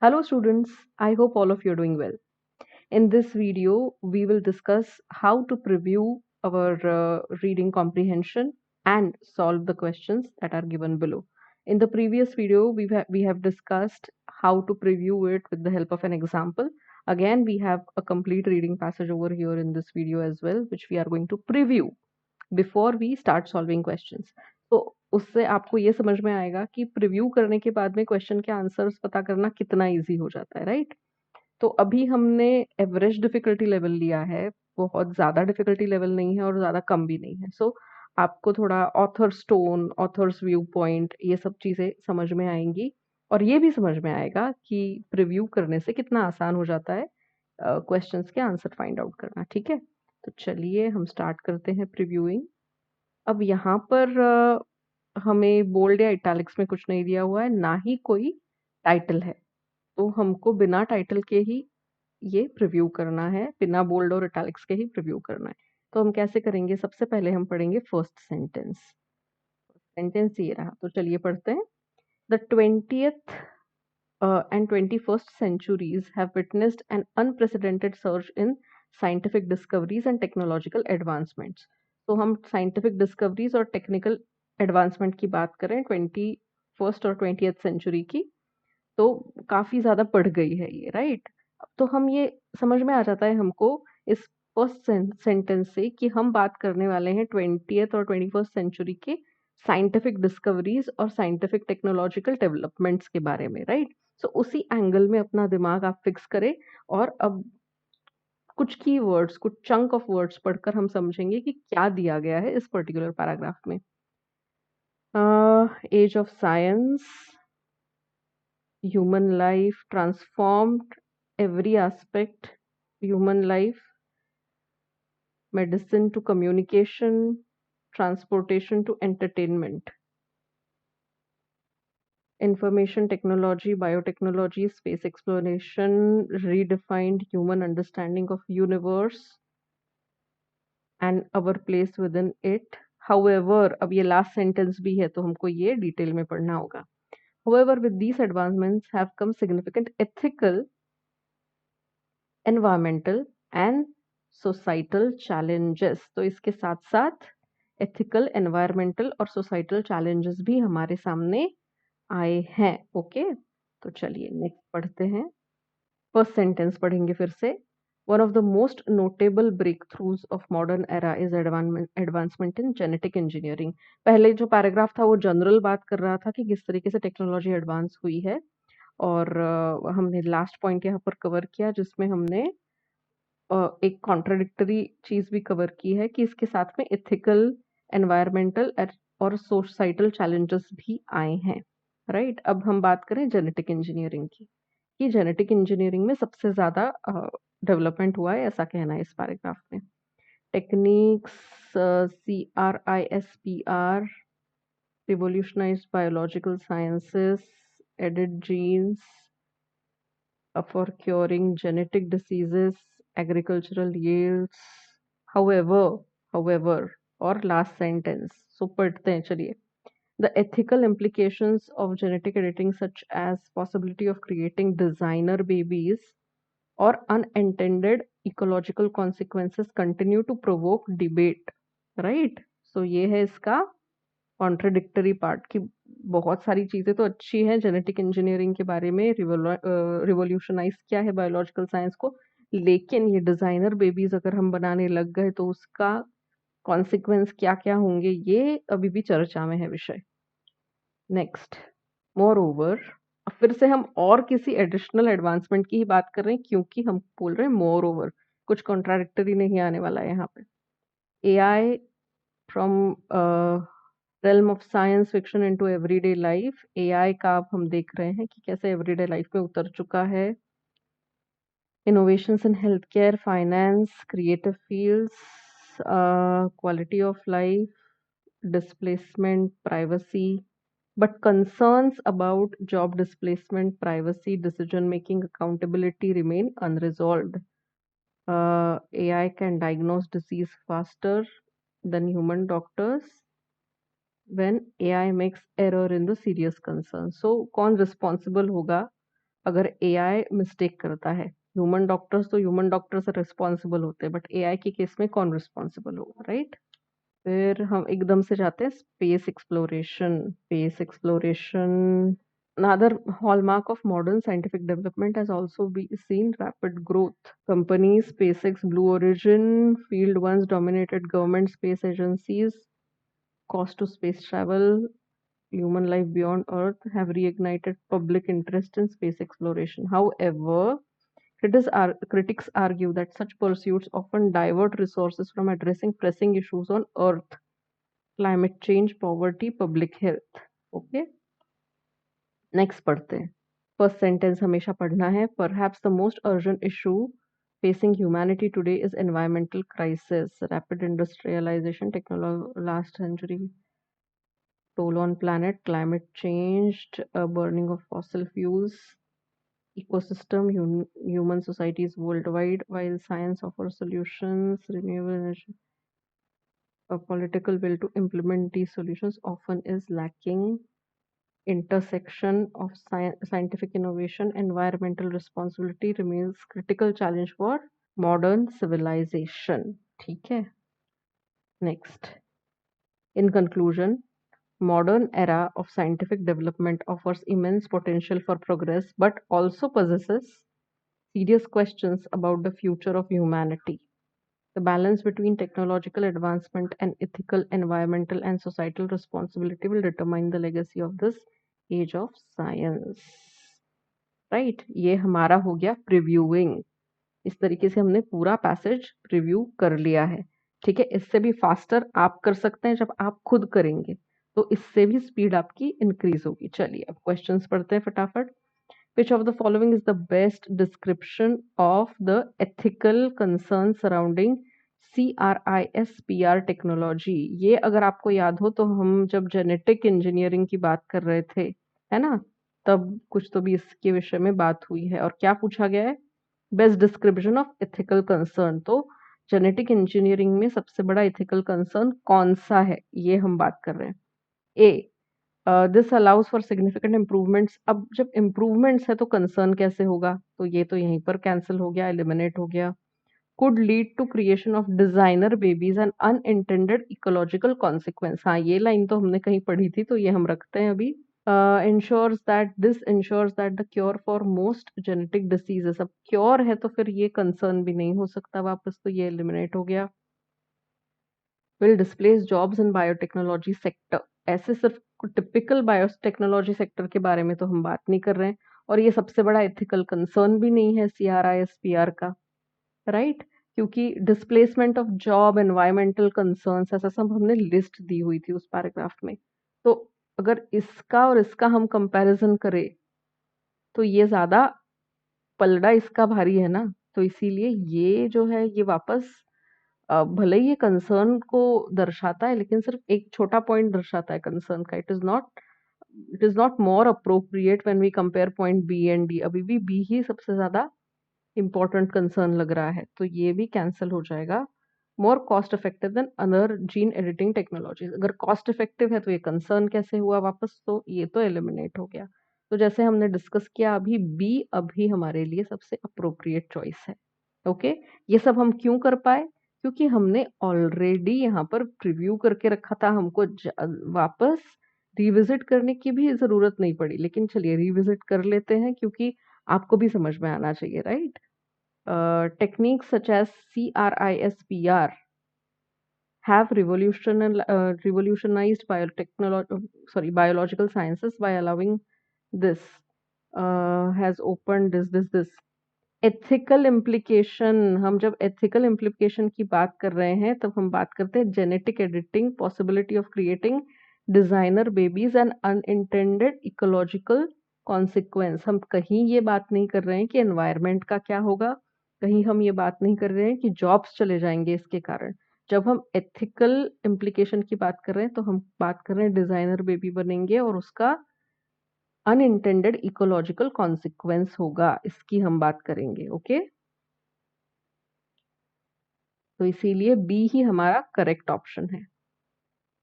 Hello students, I hope all of you are doing well. In this video, we will discuss how to preview our reading comprehension and solve the questions that are given below. In the previous video, we have discussed how to preview it with the help of an example. Again, we have a complete reading passage over here in this video as well, which we are going to preview before we start solving questions. तो उससे आपको ये समझ में आएगा कि preview करने के बाद में क्वेश्चन के आंसर्स पता करना कितना इजी हो जाता है, राइट? तो अभी हमने एवरेज डिफिकल्टी लेवल लिया है, बहुत ज़्यादा डिफिकल्टी लेवल नहीं है और ज़्यादा कम भी नहीं है। सो आपको थोड़ा authors tone, authors view point, ये सब चीज़ें समझ में आएंगी और ये भी समझ में आएगा कि प्रीव्यू करने से कितना आसान हो जाता है क्वेश्चंस के आंसर फाइंड आउट करना। ठीक है, तो चलिए हम स्टार्ट करते हैं प्रीव्यूइंग। अब यहाँ पर हमें बोल्ड या इटैलिक्स में कुछ नहीं दिया हुआ है, ना ही कोई टाइटल है, तो हमको बिना टाइटल के ही ये प्रीव्यू करना है, बिना बोल्ड और इटैलिक्स के ही प्रीव्यू करना है। तो हम कैसे करेंगे? सबसे पहले हम पढ़ेंगे फर्स्ट सेंटेंस। सेंटेंस ये रहा, तो चलिए पढ़ते हैं। The 20th and 21st centuries have witnessed an unprecedented surge in scientific discoveries and technological advancements. तो हम scientific discoveries और technical advancement की बात करें 21st और 20th century की, तो काफ़ी ज़्यादा बढ़ गई है ये, राइट? तो हम ये समझ में आ जाता है हमको इस फर्स्ट सेंटेंस से कि हम बात करने वाले हैं 20th और 21st सेंचुरी के साइंटिफिक डिस्कवरीज और साइंटिफिक टेक्नोलॉजिकल डेवलपमेंट्स के बारे में, राइट? सो उसी एंगल में अपना दिमाग आप फिक्स करें और अब कुछ की वर्ड्स, कुछ चंक ऑफ वर्ड्स पढ़कर हम समझेंगे कि क्या दिया गया है इस पर्टिकुलर पैराग्राफ में। Age of science, human life transformed every aspect, human life, medicine to communication, transportation to entertainment, information technology, biotechnology, space exploration redefined human understanding of universe and our place within it. However, अब ये last sentence भी है तो हमको ये detail में पढ़ना होगा। However, with these advancements have come significant ethical, environmental and societal challenges। तो इसके साथ साथ ethical, environmental और societal challenges भी हमारे सामने आए हैं। ओके, तो चलिए नेक्स्ट पढ़ते हैं। फर्स्ट सेंटेंस पढ़ेंगे फिर से। One of the most notable breakthroughs of modern era is advancement in genetic engineering। पहले जो पैराग्राफ था वो जनरल बात कर रहा था कि किस तरीके से टेक्नोलॉजी एडवांस हुई है और हमने लास्ट पॉइंट यहाँ पर कवर किया जिसमें हमने एक कॉन्ट्राडिक्टरी चीज़ भी कवर की है कि इसके साथ में एथिकल, एनवायरमेंटल और सोसाइटल चैलेंजेस भी आए हैं, राइट? अब हम बात करें जेनेटिक इंजीनियरिंग की, कि जेनेटिक इंजीनियरिंग में सबसे ज़्यादा डेवलपमेंट हुआ है, ऐसा कहना है इस पैराग्राफ में। Techniques, CRISPR, revolutionized biological sciences, added genes for curing genetic diseases, agricultural yields. However, और last sentence, so पढ़ते हैं चलिए। The ethical implications of genetic editing, such as possibility of creating designer babies or unintended ecological consequences, continue to provoke debate, right? So ये है इसका contradictory part कि बहुत सारी चीज़ें तो अच्छी हैं जेनेटिक इंजीनियरिंग के बारे में, रिवोल्यूशनाइज किया है बायोलॉजिकल साइंस को, लेकिन ये डिज़ाइनर बेबीज अगर हम बनाने लग गए तो उसका कॉन्सिक्वेंस क्या क्या होंगे, ये अभी भी चर्चा में है विषय। नेक्स्ट, मोर ओवर, फिर से हम और किसी एडिशनल एडवांसमेंट की ही बात कर रहे हैं क्योंकि हम बोल रहे हैं मोर ओवर, कुछ कॉन्ट्राडिक्टरी नहीं आने वाला है यहाँ पे। AI from realm of science fiction into everyday life, AI का अब हम देख रहे हैं कि कैसे एवरीडे लाइफ में उतर चुका है। Innovations in healthcare, finance, creative fields, quality of life, displacement, privacy, but concerns about job displacement, privacy, decision making, accountability remain unresolved. AI can diagnose disease faster than human doctors when AI makes error in the serious concern। So कौन responsible होगा अगर AI mistake करता है, human doctors तो human doctor से responsible होते हैं, but AI के केस में कौन रिस्पॉन्सिबल होगा, राइट? फिर हम एकदम से जाते हैं space exploration. Space exploration, another hallmark of modern scientific development has also seen rapid growth. Companies SpaceX, Blue Origin, Field once dominated government space agencies. Cost to space travel, human life beyond Earth have reignited public interest in space exploration. However, critics argue that such pursuits often divert resources from addressing pressing issues on Earth: climate change, poverty, public health. Okay, next पढ़ते हैं. First sentence हमेशा पढ़ना है. Perhaps the most urgent issue facing humanity today is environmental crisis, rapid industrialization, technology, last century toll on planet, climate change, burning of fossil fuels, ecosystem, human societies worldwide. While science offers solutions, renewable energy, a political will to implement these solutions often is lacking. Intersection of scientific innovation, environmental responsibility remains critical challenge for modern civilization. ठीक है. Next. In conclusion, modern era of scientific development offers immense potential for progress, but also possesses serious questions about the future of humanity. The balance between technological advancement and ethical, environmental, and societal responsibility will determine the legacy of this age of science. Right, ये हमारा हो गया previewing. इस तरीके से हमने पूरा passage preview कर लिया है. ठीक है, इससे भी फास्टर आप कर सकते हैं जब आप खुद करेंगे, तो इससे भी स्पीड आपकी इंक्रीज होगी. चलिए अब क्वेश्चंस पढ़ते हैं फटाफट. Which of the following is the best description of the ethical concerns surrounding CRISPR technology? ये अगर आपको याद हो तो हम जब जेनेटिक इंजीनियरिंग की बात कर रहे थे, है ना, तब कुछ तो भी इसके विषय में बात हुई है. और क्या पूछा गया है? Best description of ethical concern. तो जेनेटिक इंजीनियरिंग में सबसे बड़ा एथिकल कंसर्न कौन सा है, ये हम बात कर रहे हैं. Uh, this allows for significant improvements. अब जब इम्प्रूवमेंट्स है तो कंसर्न कैसे होगा, तो ये तो यहीं पर कैंसिल हो गया, एलिमिनेट हो गया. Could lead to creation of designer babies and unintended ecological consequence. हाँ, ये लाइन तो हमने कहीं पढ़ी थी, तो ये हम रखते हैं अभी. ensures that the cure for most genetic diseases. अब क्योर है तो फिर ये कंसर्न भी नहीं हो सकता वापस, तो ये एलिमिनेट हो गया. will displace jobs in biotechnology sector. ऐसे सिर्फ टिपिकल बायोटेक्नोलॉजी सेक्टर के बारे में तो हम बात नहीं कर रहे हैं, और ये सबसे बड़ा एथिकल कंसर्न भी नहीं है CRISPR का, राइट? क्योंकि displacement of job, environmental concerns, ऐसा सब हमने लिस्ट दी हुई थी उस पैराग्राफ में. तो अगर इसका और इसका हम कंपैरिजन करें तो ये ज्यादा पलड़ा इसका भारी है ना, तो इसीलिए ये जो है ये वापस भले ही ये कंसर्न को दर्शाता है, लेकिन सिर्फ एक छोटा पॉइंट दर्शाता है कंसर्न का. It is not more appropriate when we compare point B and D. अभी भी बी ही सबसे ज्यादा इंपॉर्टेंट कंसर्न लग रहा है, तो ये भी कैंसिल हो जाएगा. More cost effective than other gene editing technologies. अगर कॉस्ट इफेक्टिव है तो ये कंसर्न कैसे हुआ वापस, तो ये तो एलिमिनेट हो गया. तो जैसे हमने डिस्कस किया, अभी बी अभी हमारे लिए सबसे अप्रोप्रिएट चॉइस है. ओके, ये सब हम क्यों कर पाए? क्योंकि हमने ऑलरेडी यहाँ पर प्रिव्यू करके रखा था, हमको वापस रिविजिट करने की भी जरूरत नहीं पड़ी. लेकिन चलिए रिविजिट कर लेते हैं, क्योंकि आपको भी समझ में आना चाहिए, right? Techniques such as CRISPR have revolutionized biological sciences by allowing this, has opened this ethical implication. हम जब ethical implication की बात कर रहे हैं तब हम बात करते हैं genetic editing, possibility of creating designer babies and unintended ecological consequence. हम कहीं ये बात नहीं कर रहे हैं कि environment का क्या होगा, कहीं हम ये बात नहीं कर रहे हैं कि jobs चले जाएंगे इसके कारण. जब हम ethical implication की बात कर रहे हैं तो हम बात कर रहे हैं डिजाइनर बेबी बनेंगे और उसका अनइंटेंडेड इकोलॉजिकल कॉन्सिक्वेंस होगा, इसकी हम बात करेंगे. ओके, तो इसीलिए बी ही हमारा करेक्ट ऑप्शन है.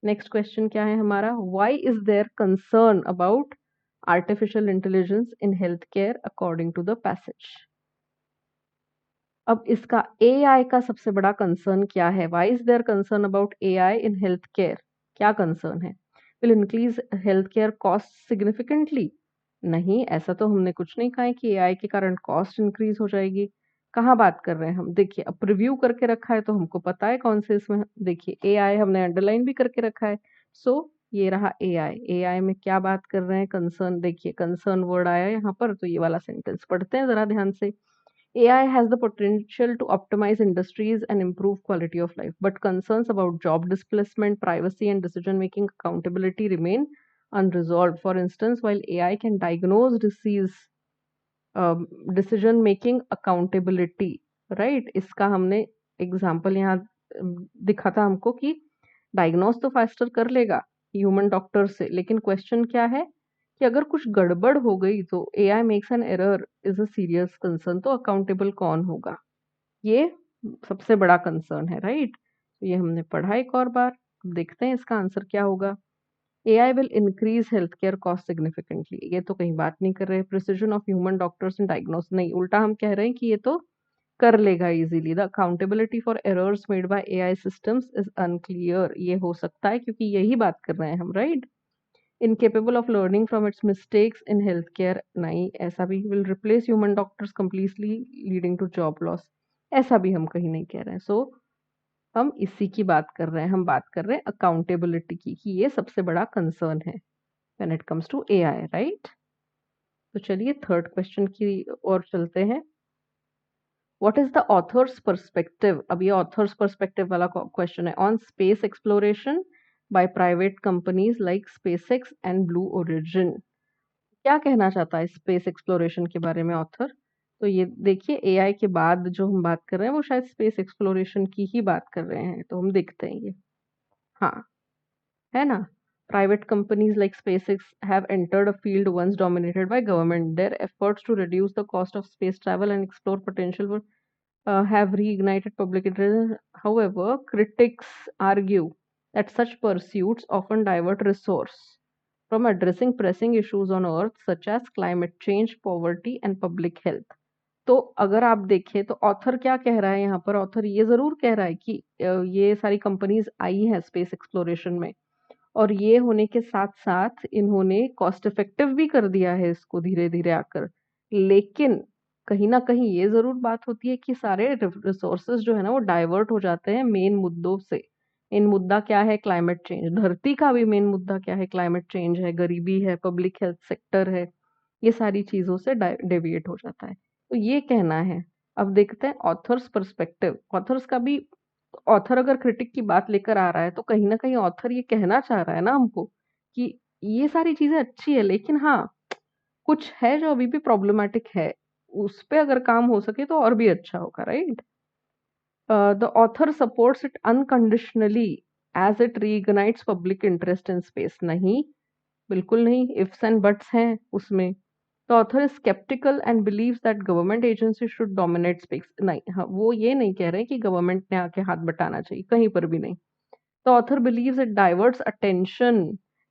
नेक्स्ट क्वेश्चन क्या है हमारा? Why is there concern about artificial intelligence in health care according to the passage. अब इसका एआई का सबसे बड़ा कंसर्न क्या है? Why is there concern about AI in health care? क्या कंसर्न है? Will increase health care cost significantly? नहीं, ऐसा तो हमने कुछ नहीं कहा है कि एआई के कारण कॉस्ट इंक्रीज हो जाएगी। कहाँ बात कर रहे हैं हम? देखिए, अब प्रीव्यू करके रखा है तो हमको पता है कौन से इसमें। देखिए, एआई हमने अंडरलाइन भी करके रखा है। सो ये रहा एआई। एआई में क्या बात कर रहे हैं? कंसर्न। देखिए, कंसर्न वर्ड आया यहाँ पर, तो ये वाला सेंटेंस पढ़ते हैं जरा ध्यान से। AI has the potential to optimize industries and improve quality of life, but concerns about job displacement, privacy, and decision making accountability remain unresolved. For instance, while AI can diagnose disease, decision making accountability, right? इसका हमने example यहाँ दिखा था हमको कि diagnose तो faster कर लेगा ह्यूमन डॉक्टर से, लेकिन क्वेश्चन क्या है कि अगर कुछ गड़बड़ हो गई तो AI makes an error is a serious concern, तो अकाउंटेबल कौन होगा? ये सबसे बड़ा कंसर्न है, राइट? तो ये हमने पढ़ा एक और बार। देखते हैं इसका आंसर क्या होगा। AI will increase health care cost significantly, ये तो कहीं बात नहीं कर रहे। Precision of human doctors in diagnose, नहीं, उल्टा हम कह रहे हैं कि ये तो कर लेगा easily. The accountability for errors made by AI systems is unclear, ये हो सकता है क्योंकि यही बात कर रहे हैं हम, right? Incapable of learning from its mistakes in health care, नहीं, ऐसा भी। Will replace human doctors completely leading to job loss, ऐसा भी हम कहीं नहीं कह रहे हैं। सो हम इसी की बात कर रहे हैं, हम बात कर रहे हैं अकाउंटेबिलिटी की, कि ये सबसे बड़ा कंसर्न है when it comes to AI, right? तो चलिए थर्ड क्वेश्चन की ओर चलते हैं। What is the author's perspective? अब ये ऑथर्स पर्सपेक्टिव वाला क्वेश्चन है on space exploration by private companies like SpaceX and Blue Origin. क्या कहना चाहता है स्पेस एक्सप्लोरेशन के बारे में ऑथर? तो ये देखिए, एआई के बाद जो हम बात कर रहे हैं वो शायद स्पेस एक्सप्लोरेशन की ही बात कर रहे हैं, तो हम देखते हैं ये। हाँ, है ना? Private companies like SpaceX have entered a field once dominated by government. Their efforts to reduce the cost of space travel and explore potential for, have reignited public interest. However, critics argue that such pursuits often divert resource from addressing pressing issues on Earth, such as climate change, poverty, and public health. तो अगर आप देखें तो author क्या कह रहा है यहाँ पर? ऑथर ये जरूर कह रहा है कि ये सारी कंपनीज आई हैं स्पेस एक्सप्लोरेशन में, और ये होने के साथ-साथ इन्होंने कॉस्ट इफेक्टिव भी कर दिया है इसको धीरे-धीरे आकर। लेकिन कहीं न कहीं ये ज़रूर बात होती है कि सारे रिसोर्सेज़ जो है ना वो डाइवर्ट हो जाते हैं मेन मुद्दों से। मेन मुद्दा क्या है? Climate change. धरती का भी मेन मुद्दा क्या है? क्लाइमेट चेंज है, गरीबी है, पब्लिक हेल्थ सेक्टर है। ये सारी चीज़ों से डेविएट हो जाता है। तो ये कहना है। अब देखते हैं ऑथर्स पर्सपेक्टिव। ऑथर्स का भी, ऑथर अगर क्रिटिक की बात लेकर आ रहा है तो कहीं न कहीं ऑथर ये कहना चाह रहा है ना हमको कि ये सारी चीज़ें अच्छी है, लेकिन हाँ, कुछ है जो अभी भी प्रॉब्लमैटिक है। उस पे अगर काम हो सके तो और भी अच्छा होगा, right? The author supports it unconditionally as it reignites public interest in space. नहीं, बिल्कुल नहीं, इफ्स एंड बट्स हैं उसमें। The author is skeptical and believes that government agencies should dominate space. नहीं, हाँ, वो ये नहीं कह रहे हैं कि गवर्नमेंट ने आके हाथ बटाना चाहिए, कहीं पर भी नहीं। The author believes it diverts attention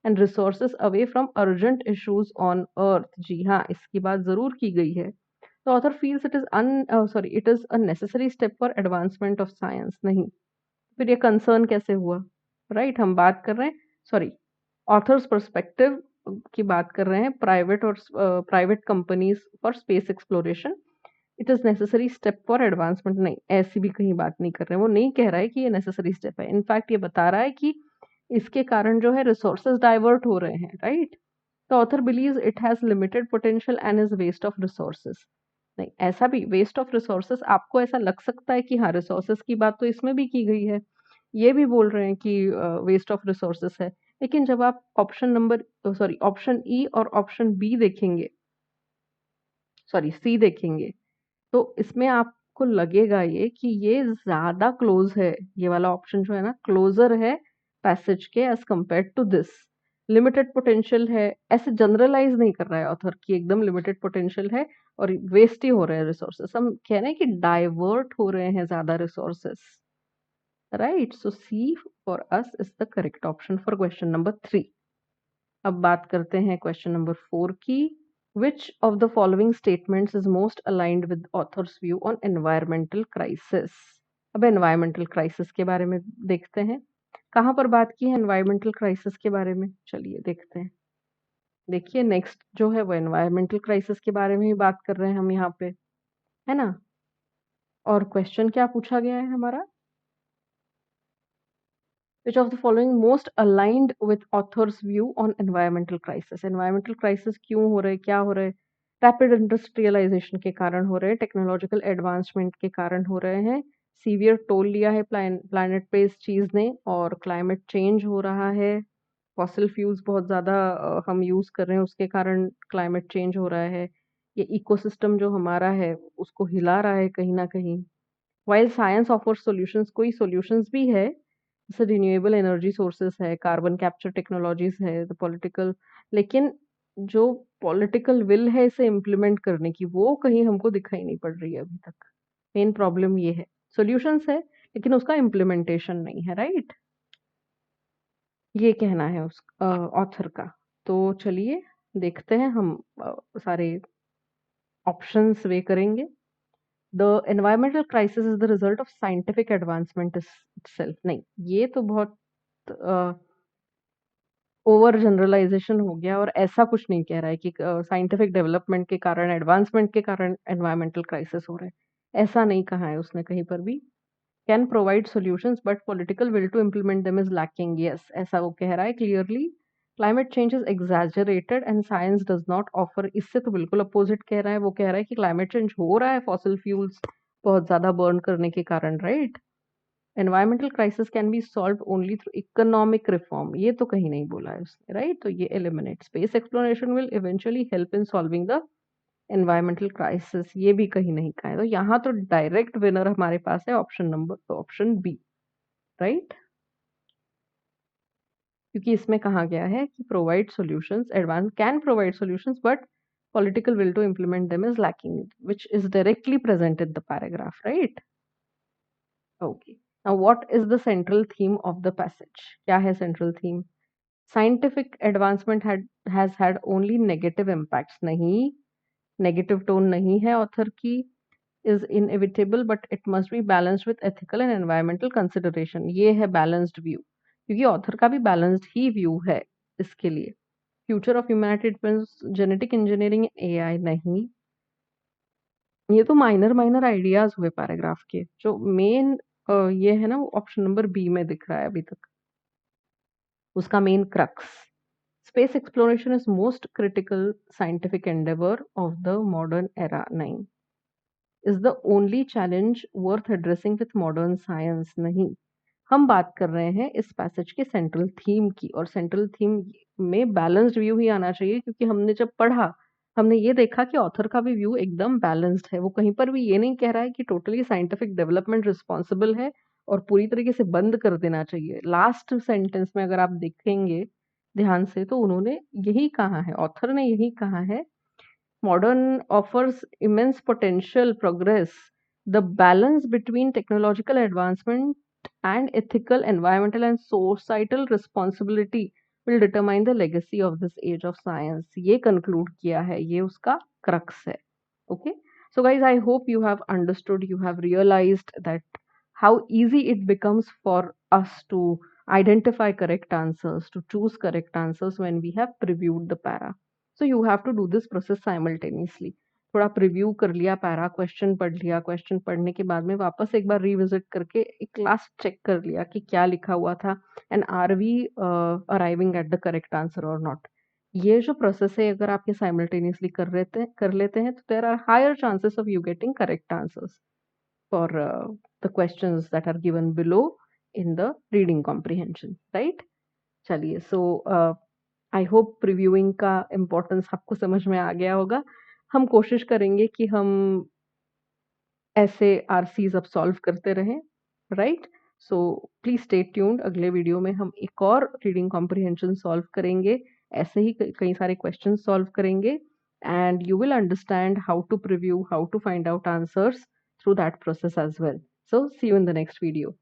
and resources away from urgent issues on Earth. जी हाँ, इसकी बात जरूर की गई है। The author feels it is a necessary step for advancement of science. नहीं, फिर ये कंसर्न कैसे हुआ? राइट, हम बात कर रहे हैं, सॉरी, ऑथर्स पर्सपेक्टिव की बात कर रहे हैं private companies for space exploration. It is necessary step for advancement, नहीं, ऐसी भी कहीं बात नहीं कर रहे हैं। वो नहीं कह रहा है कि ये नेसेसरी स्टेप है। इनफैक्ट ये बता रहा है कि इसके कारण जो है रिसोर्सेज डाइवर्ट हो रहे हैं, right? The author believes it has limited potential and is waste of resources. नहीं, ऐसा भी वेस्ट ऑफ रिसोर्सेज आपको ऐसा लग सकता है कि हाँ, रिसोर्सेज की बात तो इसमें भी की गई है, ये भी बोल रहे हैं कि वेस्ट ऑफ रिसोर्सेज है। लेकिन जब आप ऑप्शन ई और ऑप्शन बी देखेंगे, सॉरी सी देखेंगे, तो इसमें आपको लगेगा ये कि ये ज्यादा क्लोज है, ये वाला ऑप्शन जो है ना क्लोजर है पैसेज के as compared to this. Limited potential है, ऐसे जनरलाइज नहीं कर रहा है ऑथर कि एकदम लिमिटेड पोटेंशियल है और वेस्ट ही हो रहे हैं रिसोर्सेस। हम कह रहे हैं कि डाइवर्ट हो रहे हैं ज्यादा resources, right? So C for us is the correct option for question number 3। अब बात करते हैं क्वेश्चन नंबर 4 की। Which of the following statements is most aligned with author's view on environmental crisis. अब एनवायरमेंटल क्राइसिस के बारे में देखते हैं, कहाँ पर बात की है एनवायरमेंटल क्राइसिस के बारे में, चलिए देखते हैं। देखिए नेक्स्ट जो है वो एनवायरमेंटल क्राइसिस के बारे में ही बात कर रहे हैं हम यहाँ पे, है ना। और क्वेश्चन क्या पूछा गया है हमारा, which of the following most aligned with author's view on environmental crisis। environmental crisis क्यों हो रहे, क्या हो रहे, रैपिड इंडस्ट्रियलाइजेशन के कारण हो रहे हैं, टेक्नोलॉजिकल एडवांसमेंट के कारण हो रहे हैं, सीवियर टोल लिया है प्लानट पे इस चीज ने, और क्लाइमेट चेंज हो रहा है, फॉसिल फ्यूल्स बहुत ज़्यादा हम यूज़ कर रहे हैं उसके कारण क्लाइमेट चेंज हो रहा है, ये इकोसिस्टम जो हमारा है उसको हिला रहा है कहीं ना कहीं। वाइल साइंस ऑफर सॉल्यूशंस, कोई सॉल्यूशंस भी है, जैसे रिन्यूएबल एनर्जी सोर्सेस है, कार्बन कैप्चर टेक्नोलॉजीज है, द पॉलिटिकल, लेकिन जो पॉलिटिकल विल है इसे इम्प्लीमेंट करने की वो कहीं हमको दिखाई नहीं पड़ रही है अभी तक। मेन प्रॉब्लम ये है, सॉल्यूशंस है लेकिन उसका इम्प्लीमेंटेशन नहीं है, राइट। ये कहना है उस ऑथर का। तो चलिए देखते हैं हम सारे ऑप्शंस वे करेंगे। The environmental crisis is the result of scientific advancement itself, नहीं ये तो बहुत ओवर जनरलाइजेशन हो गया, और ऐसा कुछ नहीं कह रहा है कि साइंटिफिक डेवलपमेंट के कारण, एडवांसमेंट के कारण एनवायरमेंटल क्राइसिस हो रहे हैं, ऐसा नहीं कहा है उसने कहीं पर भी। Can provide solutions but political will to implement them is lacking, yes ऐसा वो कह रहा है clearly. Climate change is exaggerated and science does not offer, इससे तो बिल्कुल अपोजिट कह रहा है, वो कह रहा है कि क्लाइमेट चेंज हो रहा है फॉसिल फ्यूल्स बहुत ज्यादा बर्न करने के कारण, right. Environmental crisis can be solve only through economic reform, ये तो कहीं नहीं बोला है उसने, राइट। तो ये eliminate, space exploration will eventually help in solving the environmental crisis, ये भी कहीं नहीं कहा है। तो यहाँ तो डायरेक्ट विनर हमारे पास है ऑप्शन बी, राइट। क्योंकि इसमें कहा गया है कि provide solutions, advance can provide solutions but political will to implement them is lacking, which is directly present in the paragraph, right? Okay. Now, what is the central theme of the passage? क्या है central theme? Scientific advancement has had only negative impacts. नहीं, negative tone नहीं है author की, is inevitable but it must be balanced with ethical and environmental consideration. ये है balanced view, क्योंकि author का भी balanced ही view है इसके लिए। Future of humanity depends, genetic engineering, AI नहीं, ये तो माइनर आइडियाज हुए पैराग्राफ के, जो मेन ये है ना वो ऑप्शन नंबर बी में दिख रहा है अभी तक, उसका main crux. Space exploration is most critical scientific endeavour of the modern era, नहीं, is the only challenge worth addressing with modern science, नहीं। हम बात कर रहे हैं इस पैसेज के सेंट्रल थीम की, और सेंट्रल थीम में बैलेंस्ड व्यू ही आना चाहिए, क्योंकि हमने जब पढ़ा हमने ये देखा कि ऑथर का भी व्यू एकदम बैलेंस्ड है, वो कहीं पर भी ये नहीं कह रहा है कि टोटली साइंटिफिक डेवलपमेंट रिस्पॉन्सिबल है और पूरी तरीके से बंद कर देना चाहिए। लास्ट सेंटेंस में अगर आप देखेंगे ध्यान से तो उन्होंने यही कहा है, ऑथर ने यही कहा है, modern offers immense potential progress. The balance between technological advancement and ethical, environmental, and societal responsibility will determine the legacy of this age of science. ये conclude किया है, ये उसका crux है. Okay. So guys, I hope you have understood, you have realized that how easy it becomes for us to identify correct answers, to choose correct answers when we have previewed the para. So you have to do this process simultaneously. थोड़ा preview कर लिया para, question पढ़ लिया, question पढ़ने के बाद में वापस एक बार रिविजिट करके एक लास्ट चेक कर लिया कि क्या लिखा हुआ था, and are we arriving at the correct answer और नॉट। ये जो प्रोसेस है अगर आप ये साइमल्टेनियसली कर लेते हैं तो there are higher chances of you getting correct answers for the questions that are given below in the reading comprehension, right. चलिए, सो आई होप प्रीव्यूइंग का इम्पोर्टेंस आपको समझ में आ गया होगा। हम कोशिश करेंगे कि हम ऐसे आरसीज अब सॉल्व करते रहें, right. So please stay tuned, अगले वीडियो में हम एक और रीडिंग कॉम्प्रिहेंशन सॉल्व करेंगे, ऐसे ही कई सारे क्वेश्चन सॉल्व करेंगे, and you will understand how to preview, how to find out answers through that process as well. So see you in the next video.